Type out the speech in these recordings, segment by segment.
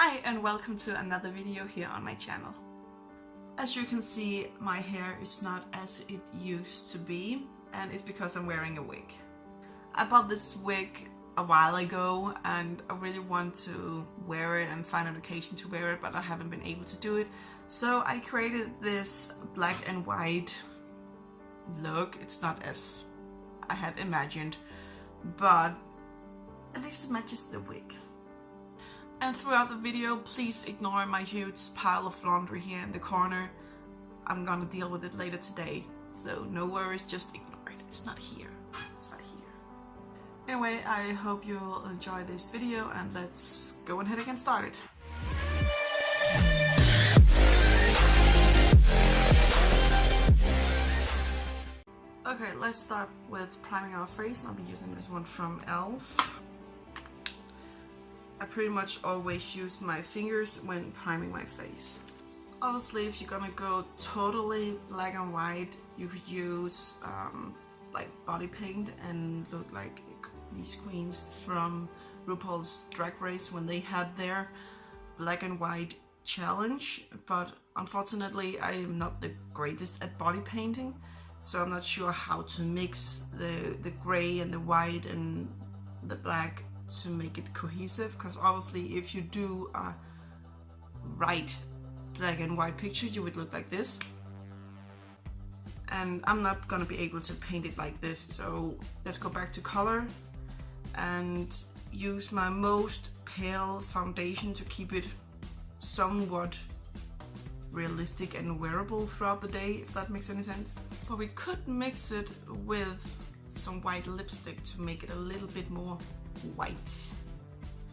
Hi and welcome to another video here on my channel. As you can see, my hair is not as it used to be, and it's because I'm wearing a wig. I bought this wig a while ago and I really want to wear it and find an occasion to wear it, but I haven't been able to do it. So I created this black and white look. It's not as I had imagined, but at least it matches the wig. And throughout the video, please ignore my huge pile of laundry here in the corner. I'm gonna deal with it later today, so no worries, just ignore it. It's not here. It's not here. Anyway, I hope you'll enjoy this video and let's go ahead and get started. Okay, let's start with priming our face. I'll be using this one from e.l.f. I pretty much always use my fingers when priming my face. Obviously, if you're gonna go totally black and white, you could use like body paint and look like these queens from RuPauls Drag Race when they had their black and white challenge. But unfortunately, I am not the greatest at body painting, so I'm not sure how to mix the gray and the white and the black to make it cohesive, because obviously if you do a right black and white picture, you would look like this, and I'm not gonna be able to paint it like this. So let's go back to color and use my most pale foundation to keep it somewhat realistic and wearable throughout the day, if that makes any sense. But we could mix it with some white lipstick to make it a little bit more white,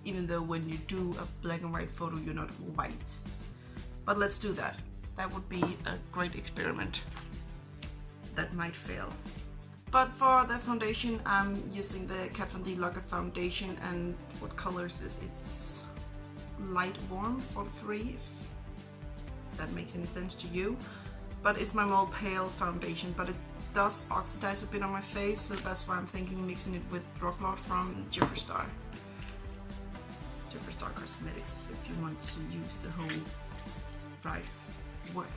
even though when you do a black and white photo you're not white. But let's do that. That would be a great experiment that might fail. But for the foundation, I'm using the Kat Von D Lock-It foundation, and what colors is it's light warm 43, if that makes any sense to you. But it's my more pale foundation, but it does oxidize a bit on my face, so that's why I'm thinking mixing it with Donalove from Jeffree Star Cosmetics, if you want to use the whole right word.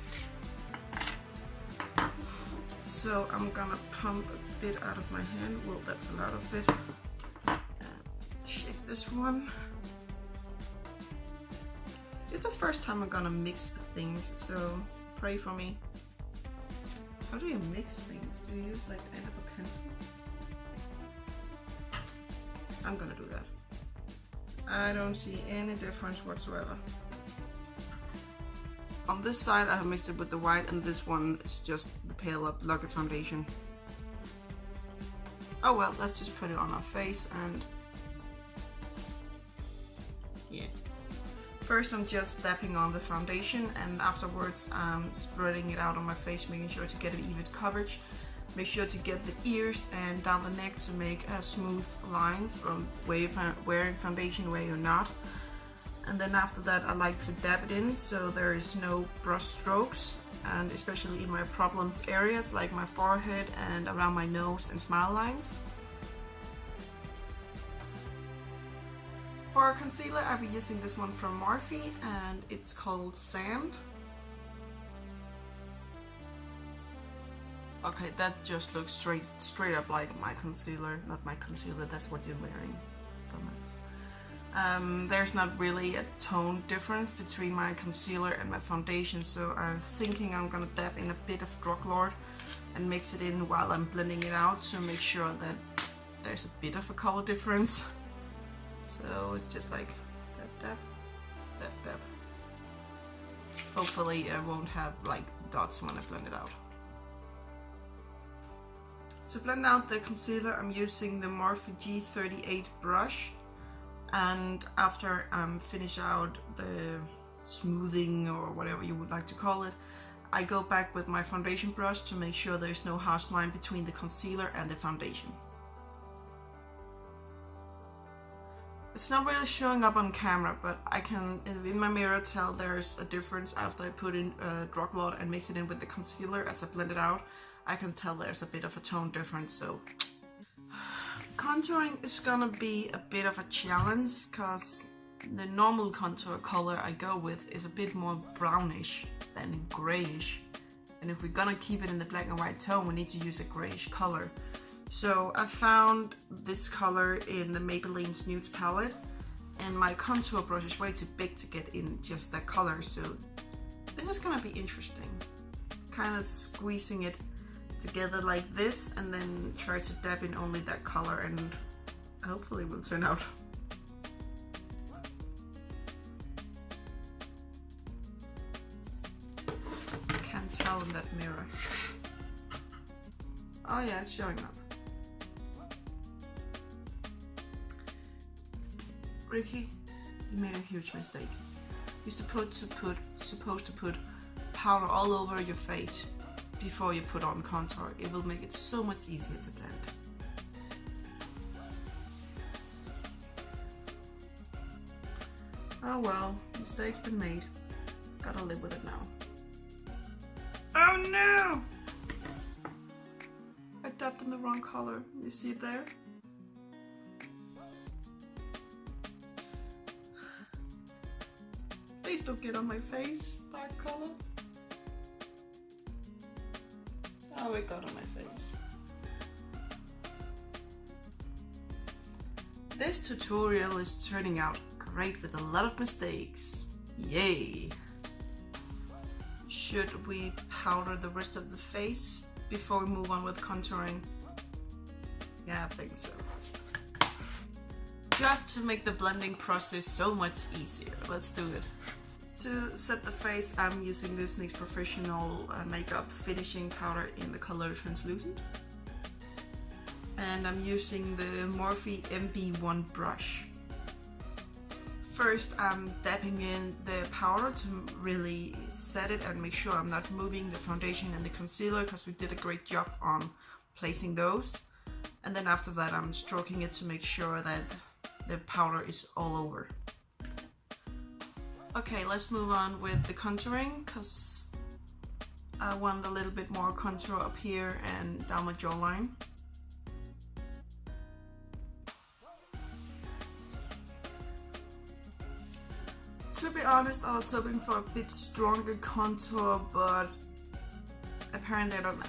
So I'm gonna pump a bit out of my hand. Well, that's a lot of it. Shake this one. It's the first time I'm gonna mix things, so pray for me. How do you mix things? Do you use like the end of a pencil? I'm gonna do that. I don't see any difference whatsoever. On this side I have mixed it with the white, and this one is just the pale up Lock-It foundation. Oh well, let's just put it on our face and yeah. First I'm just dapping on the foundation, and afterwards I'm spreading it out on my face, making sure to get an even coverage. Make sure to get the ears and down the neck to make a smooth line from where you're wearing foundation, where you're not. And then after that I like to dab it in so there is no brush strokes, and especially in my problems areas like my forehead and around my nose and smile lines. For concealer, I'll be using this one from Morphe, and it's called Sand. Okay, that just looks straight up like my concealer. Not my concealer, that's what you're wearing. There's not really a tone difference between my concealer and my foundation, so I'm thinking I'm gonna dab in a bit of Donalove and mix it in while I'm blending it out to make sure that there's a bit of a color difference. So it's just like dab, dab, dab, dab. Hopefully I won't have like dots when I blend it out. To blend out the concealer, I'm using the Morphe G38 brush, and after I'm finished out the smoothing or whatever you would like to call it, I go back with my foundation brush to make sure there's no harsh line between the concealer and the foundation. It's not really showing up on camera, but I can, in my mirror, tell there's a difference after I put in Donalove and mix it in with the concealer as I blend it out. I can tell there's a bit of a tone difference, so contouring is gonna be a bit of a challenge because the normal contour color I go with is a bit more brownish than grayish. And if we're gonna keep it in the black and white tone, we need to use a grayish color. So I found this color in the Maybelline's Nudes palette, and my contour brush is way too big to get in just that color, so this is gonna be interesting. Kind of squeezing it together like this and then try to dab in only that color, and hopefully it will turn out. Can't tell in that mirror. Oh yeah, it's showing up. Ricky, you made a huge mistake. You're supposed to put powder all over your face before you put on contour. It will make it so much easier to blend. Oh well, mistake's been made. Gotta live with it now. Oh no! I dabbed in the wrong color. You see it there? Please don't get on my face, dark color. Oh, it got on my face. This tutorial is turning out great with a lot of mistakes. Yay! Should we powder the rest of the face before we move on with contouring? Yeah, I think so. Just to make the blending process so much easier. Let's do it. To set the face, I'm using this NYX Professional Makeup Finishing Powder in the color Translucent. And I'm using the Morphe MB1 brush. First, I'm dabbing in the powder to really set it and make sure I'm not moving the foundation and the concealer, because we did a great job on placing those. And then after that, I'm stroking it to make sure that the powder is all over. Okay, let's move on with the contouring, because I want a little bit more contour up here and down my jawline. To be honest, I was hoping for a bit stronger contour, but apparently I don't.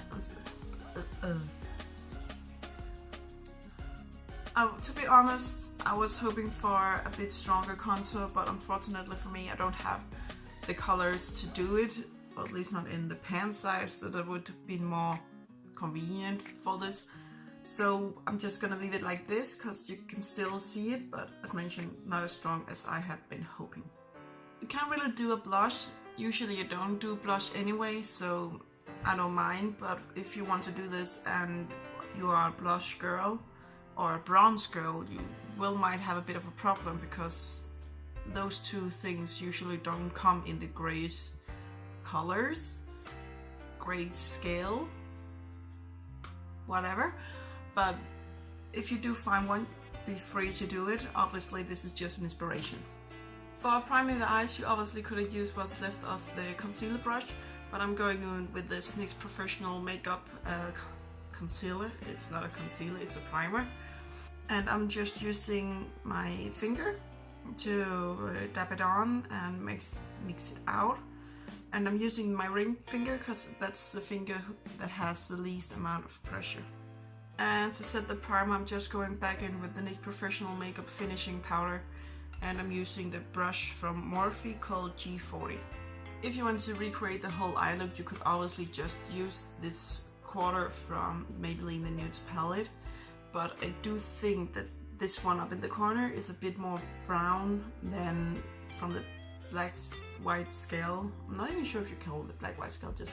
To be honest, I was hoping for a bit stronger contour, but unfortunately for me, I don't have the colors to do it, or at least not in the pan size, so that would be more convenient for this. So I'm just gonna leave it like this, because you can still see it, but as mentioned, not as strong as I have been hoping. You can't really do a blush. Usually you don't do blush anyway, so I don't mind, but if you want to do this and you are a blush girl or a bronze girl, you might have a bit of a problem, because those two things usually don't come in the grace colors, grayscale, whatever. But if you do find one, be free to do it. Obviously this is just an inspiration. For priming the eyes, you obviously could have used what's left of the concealer brush, but I'm going in with this NYX Professional Makeup concealer. It's not a concealer, it's a primer. And I'm just using my finger to dab it on and mix it out. And I'm using my ring finger because that's the finger that has the least amount of pressure. And to set the primer, I'm just going back in with the NYX Professional Makeup Finishing Powder, and I'm using the brush from Morphe called G40. If you want to recreate the whole eye look, you could obviously just use this quarter from Maybelline the Nudes palette, but I do think that this one up in the corner is a bit more brown than from the black-white scale. I'm not even sure if you call it the black-white scale, just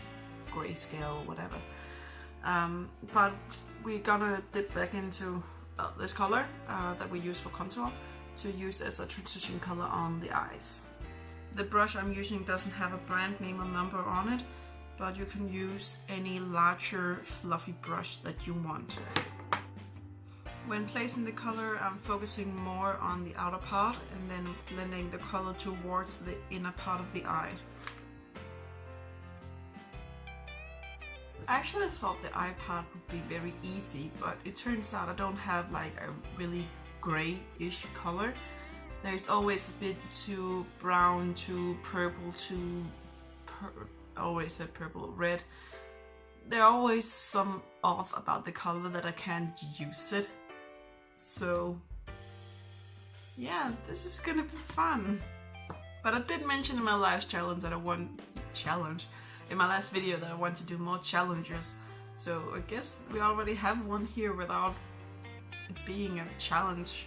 gray scale, whatever. But we're gonna dip back into this color that we use for contour to use as a transition color on the eyes. The brush I'm using doesn't have a brand name or number on it, but you can use any larger fluffy brush that you want. When placing the color, I'm focusing more on the outer part and then blending the color towards the inner part of the eye. I actually thought the eye part would be very easy, but it turns out I don't have like a really grayish color. There's always a bit too brown, too purple, I always said purple, red. There are always some off about the color that I can't use it. So yeah, this is gonna be fun. But I did mention in my last challenge that in my last video that I want to do more challenges. So I guess we already have one here without it being a challenge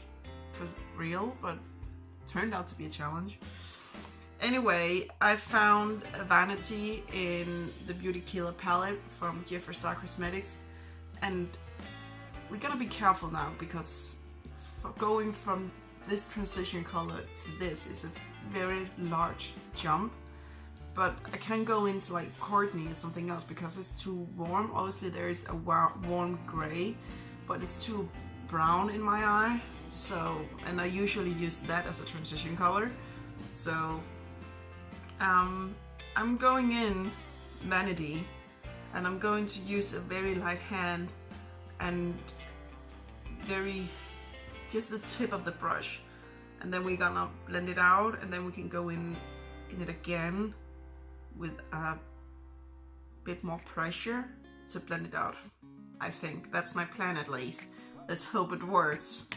for real, but it turned out to be a challenge. Anyway, I found a vanity in the Beauty Killer palette from Jeffree Star Cosmetics, and we're gonna be careful now because going from this transition color to this is a very large jump. But I can't go into like Courtney or something else because it's too warm. Obviously there is a warm gray, but it's too brown in my eye. So, and I usually use that as a transition color. So I'm going in Vanity, and I'm going to use a very light hand and just the tip of the brush, and then we're gonna blend it out, and then we can go in it again with a bit more pressure to blend it out. I think that's my plan at least. Let's hope it works.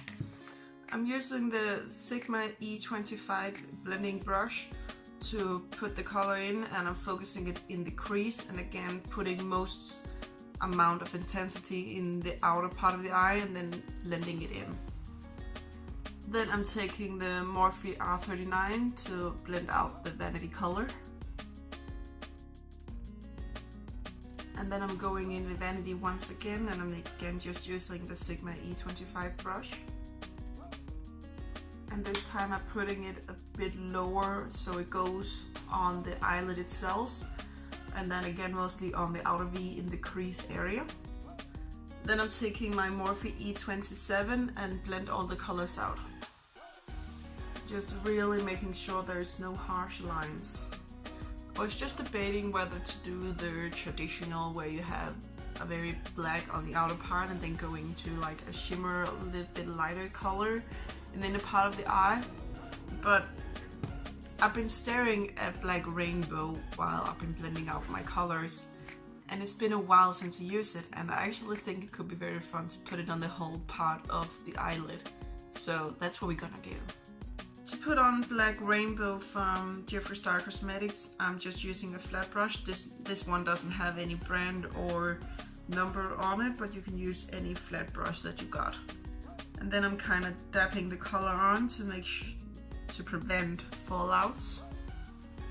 I'm using the Sigma E25 blending brush to put the color in, and I'm focusing it in the crease, and again putting most amount of intensity in the outer part of the eye and then blending it in. Then I'm taking the Morphe R39 to blend out the vanity color. And then I'm going in with Vanity once again, and I'm again just using the Sigma E25 brush. And this time I'm putting it a bit lower so it goes on the eyelid itself, and then again mostly on the outer V in the crease area. Then I'm taking my Morphe E27 and blend all the colors out. Just really making sure there's no harsh lines. I was just debating whether to do the traditional where you have a very black on the outer part and then going to like a shimmer, a little bit lighter color in the inner part of the eye. But I've been staring at Black Rainbow while I've been blending out my colors, and it's been a while since I used it, and I actually think it could be very fun to put it on the whole part of the eyelid. So that's what we're gonna do. To put on Black Rainbow from Jeffree Star Cosmetics, I'm just using a flat brush. This one doesn't have any brand or number on it, but you can use any flat brush that you got. And then I'm kind of dapping the color on to prevent fallouts.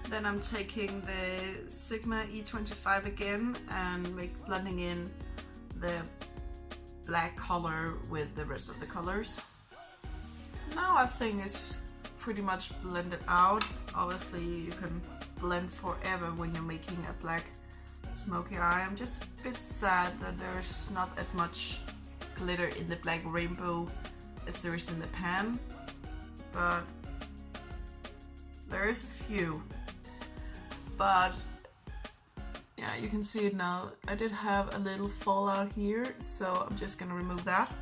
Then I'm taking the Sigma E25 again and blending in the black color with the rest of the colors. Now I think it's pretty much blended out. Obviously you can blend forever when you're making a black smoky eye. I'm just a bit sad that there's not as much glitter in the Black Rainbow as there is in the pan, but there is a few. But yeah, you can see it now. I did have a little fallout here, so I'm just gonna remove that.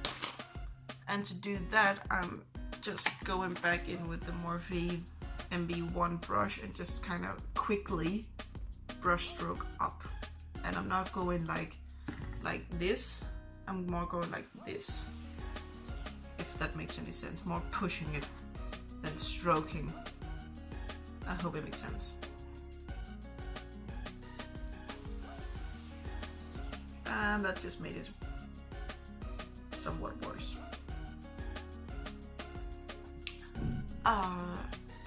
And to do that, I'm just going back in with the Morphe MB1 brush and just kind of quickly brush stroke up. And I'm not going like this, I'm more going like this, if that makes any sense. More pushing it than stroking. I hope it makes sense. And that just made it somewhat worse.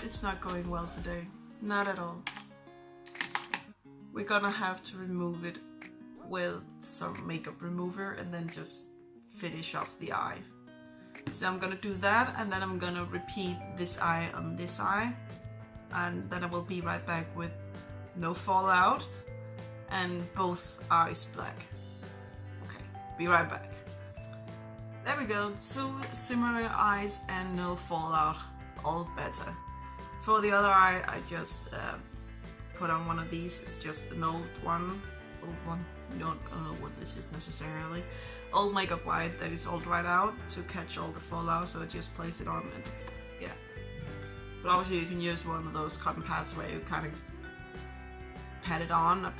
It's not going well today. Not at all. We're gonna have to remove it with some makeup remover and then just finish off the eye. So I'm gonna do that, and then I'm gonna repeat this eye on this eye, and then I will be right back with no fallout and both eyes black. Okay, be right back. There we go, 2 similar eyes and no fallout, all better. For the other eye, I just put on one of these. It's just an old one, you don't know what this is necessarily. Old makeup wipe that is all dried out to catch all the fallout, so I just place it on and yeah. But obviously you can use one of those cotton pads where you kind of pat it on,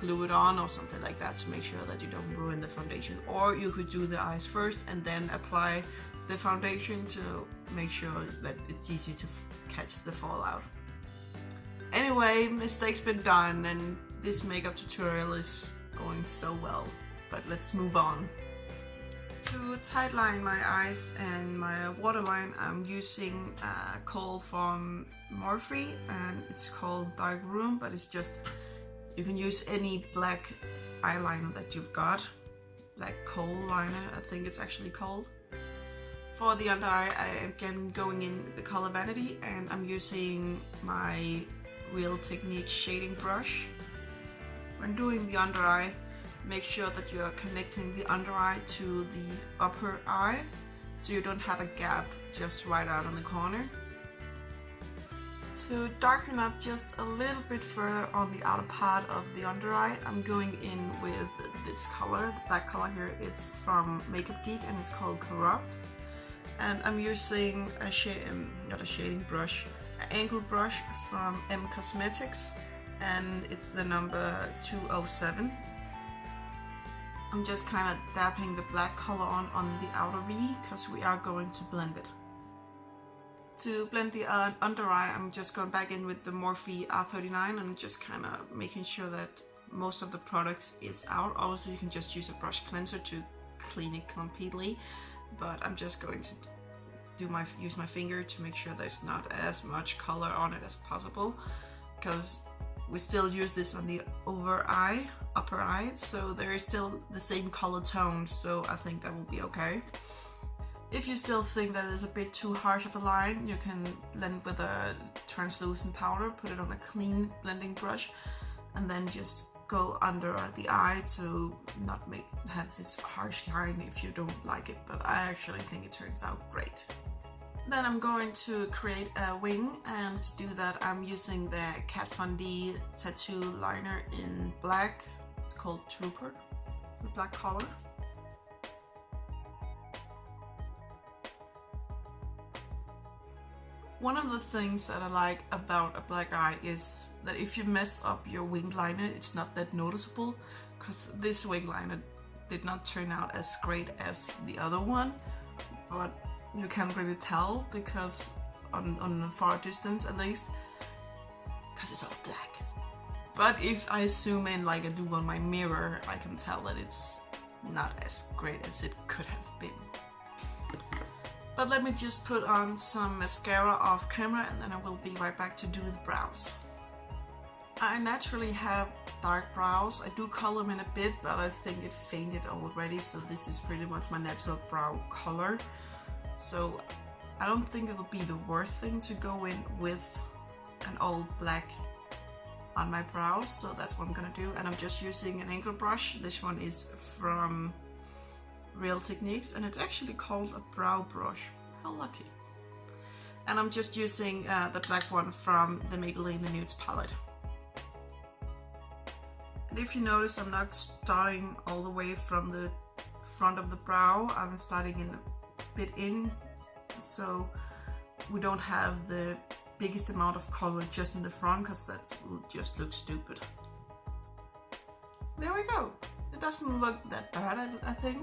glue it on or something like that to make sure that you don't ruin the foundation. Or you could do the eyes first and then apply the foundation to make sure that it's easy to catch the fallout. Anyway, mistakes been done and this makeup tutorial is going so well, but let's move on. To tightline my eyes and my waterline, I'm using a kohl from Morphe and it's called Dark Room, but it's just, you can use any black eyeliner that you've got, black kohl liner I think it's actually called. For the under eye, I am again going in the color Vanity and I'm using my Real Technique shading brush. When doing the under eye, make sure that you are connecting the under eye to the upper eye so you don't have a gap just right out on the corner. To darken up just a little bit further on the outer part of the under eye, I'm going in with this color, the black color here. It's from Makeup Geek and it's called Corrupt. And I'm using not a shading brush, an angled brush from M Cosmetics, and it's the number 207. I'm just kind of dabbing the black color on the outer V because we are going to blend it. To blend the under eye, I'm just going back in with the Morphe R39 and just kind of making sure that most of the products is out. Obviously you can just use a brush cleanser to clean it completely, but I'm just going to use my finger to make sure there's not as much color on it as possible, because we still use this on the upper eye, so there is still the same color tone, so I think that will be okay. If you still think that is a bit too harsh of a line, you can blend with a translucent powder, put it on a clean blending brush, and then just go under the eye to not have this harsh line if you don't like it, but I actually think it turns out great. Then I'm going to create a wing, and to do that I'm using the Kat Von D tattoo liner in black. It's called Trooper, the black color. One of the things that I like about a black eye is that if you mess up your wing liner, it's not that noticeable, because this wing liner did not turn out as great as the other one, but you can't really tell because on a far distance at least, because it's all black. But if I zoom in like I do on my mirror, I can tell that it's not as great as it could have been. But let me just put on some mascara off camera and then I will be right back to do the brows. I naturally have dark brows. I do color them in a bit, but I think it faded already, so this is pretty much my natural brow color. So I don't think it would be the worst thing to go in with an all black on my brows, so that's what I'm gonna do. And I'm just using an angle brush. This one is from Real Techniques and it's actually called a brow brush. How lucky. And I'm just using the black one from the Maybelline The Nudes palette. And if you notice, I'm not starting all the way from the front of the brow. I'm starting in a bit in, so we don't have the biggest amount of color just in the front, because that will just look stupid. There we go. It doesn't look that bad, I think.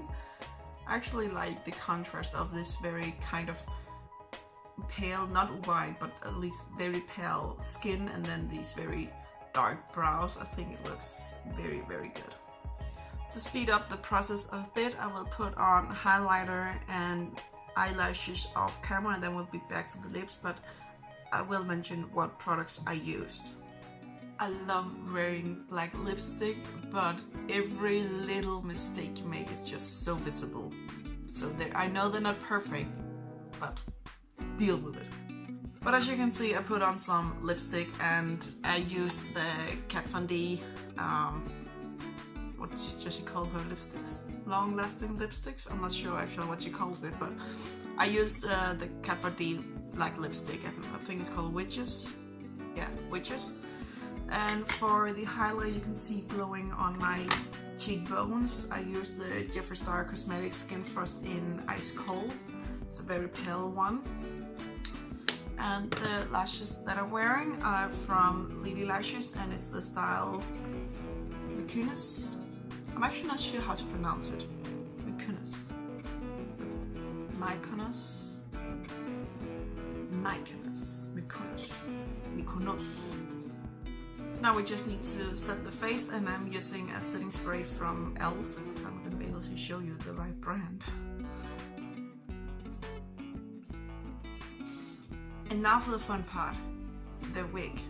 I actually like the contrast of this very kind of pale, not white, but at least very pale skin, and then these very dark brows. I think it looks very, very good. To speed up the process a bit, I will put on highlighter and eyelashes off camera, and then we'll be back for the lips, but I will mention what products I used. I love wearing black lipstick, but every little mistake you make is just so visible. So I know they're not perfect, but deal with it. But as you can see, I put on some lipstick and I used the Kat Von D, what does she call her lipsticks? Long-lasting lipsticks? I'm not sure actually what she calls it, but I used the Kat Von D black lipstick, and I think it's called Witches. Yeah, Witches. And for the highlight, you can see glowing on my cheekbones. I used the Jeffree Star Cosmetics Skin Frost in Ice Cold. It's a very pale one. And the lashes that I'm wearing are from Lily Lashes, and it's the style Mykonos. I'm actually not sure how to pronounce it. Mykonos. Mykonos. Mykonos. Mykonos. Mykonos. Now we just need to set the face, and I'm using a setting spray from e.l.f. if I'm going to be able to show you the right brand. And now for the fun part, the wig.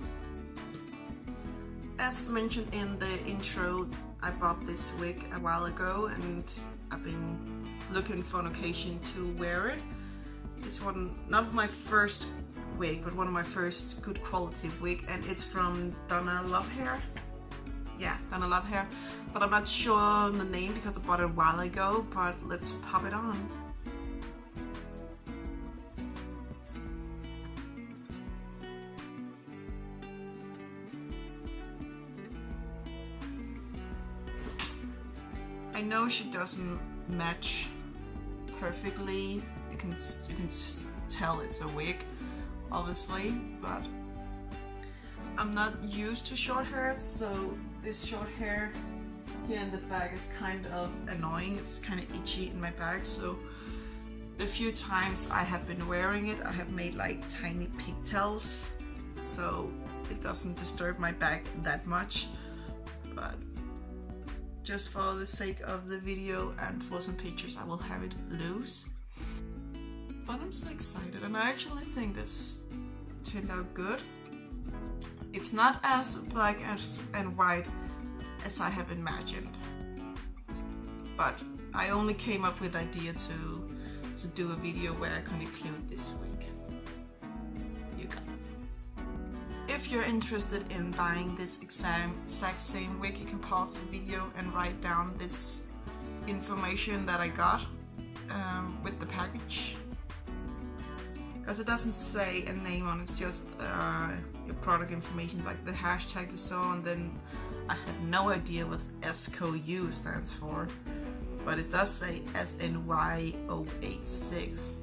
As mentioned in the intro, I bought this wig a while ago and I've been looking for an occasion to wear it. This one, not my first wig, but one of my first good quality wig, and it's from Donalove hair. Yeah, Donalove hair, but I'm not sure the name because I bought it a while ago, but let's pop it on. I know she doesn't match perfectly. You can tell it's a wig, obviously, but I'm not used to short hair, so this short hair here in the back is kind of annoying. It's kind of itchy in my back, so the few times I have been wearing it, I have made like tiny pigtails, so it doesn't disturb my back that much. But just for the sake of the video and for some pictures, I will have it loose. But I'm so excited, and I actually think this turned out good. It's not as black and white as I have imagined, but I only came up with the idea to do a video where I can include this wig. You got it. If you're interested in buying this exact same wig, you can pause the video and write down this information that I got with the package. Because it doesn't say a name on it, it's just your product information, like the hashtag you saw, and then I have no idea what SKU stands for, but it does say SNY086.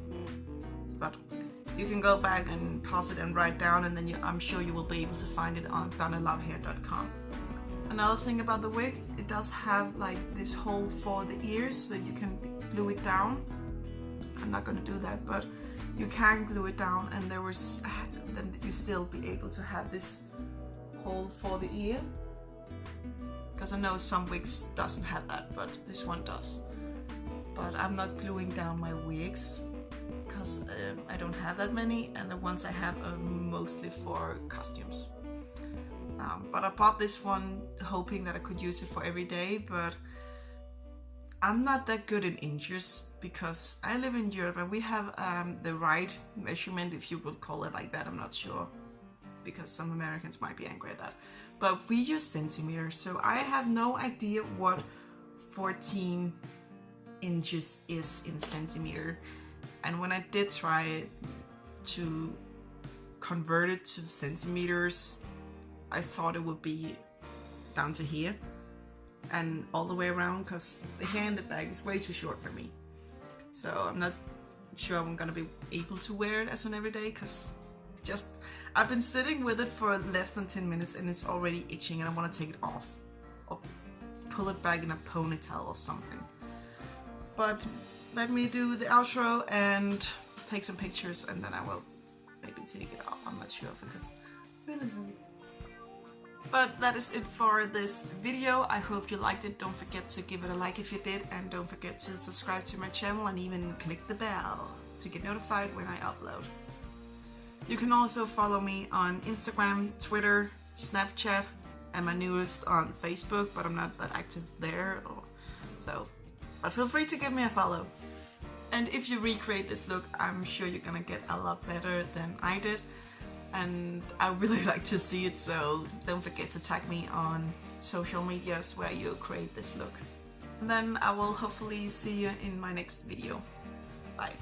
But you can go back and pause it and write down, and then I'm sure you will be able to find it on donalovehair.com. Another thing about the wig, it does have like this hole for the ears, so you can glue it down. I'm not going to do that, but you can glue it down, and then you still be able to have this hole for the ear. Because I know some wigs doesn't have that, but this one does. But I'm not gluing down my wigs because I don't have that many, and the ones I have are mostly for costumes. But I bought this one hoping that I could use it for every day, but I'm not that good in inches because I live in Europe and we have the right measurement, if you would call it like that. I'm not sure, because some Americans might be angry at that. But we use centimeters, so I have no idea what 14 inches is in centimeter. And when I did try to convert it to centimeters, I thought it would be down to here and all the way around, because the hair in the back is way too short for me. So I'm not sure I'm gonna be able to wear it as an everyday, because I've been sitting with it for less than 10 minutes and it's already itching, and I want to take it off or pull it back in a ponytail or something. But let me do the outro and take some pictures, and then I will maybe take it off. I'm not sure, because really. But that is it for this video. I hope you liked it. Don't forget to give it a like if you did, and don't forget to subscribe to my channel and even click the bell to get notified when I upload. You can also follow me on Instagram, Twitter, Snapchat, and my newest on Facebook, but I'm not that active there. But feel free to give me a follow. And if you recreate this look, I'm sure you're gonna get a lot better than I did. And I really like to see it, so don't forget to tag me on social medias where you create this look. And then I will hopefully see you in my next video. Bye.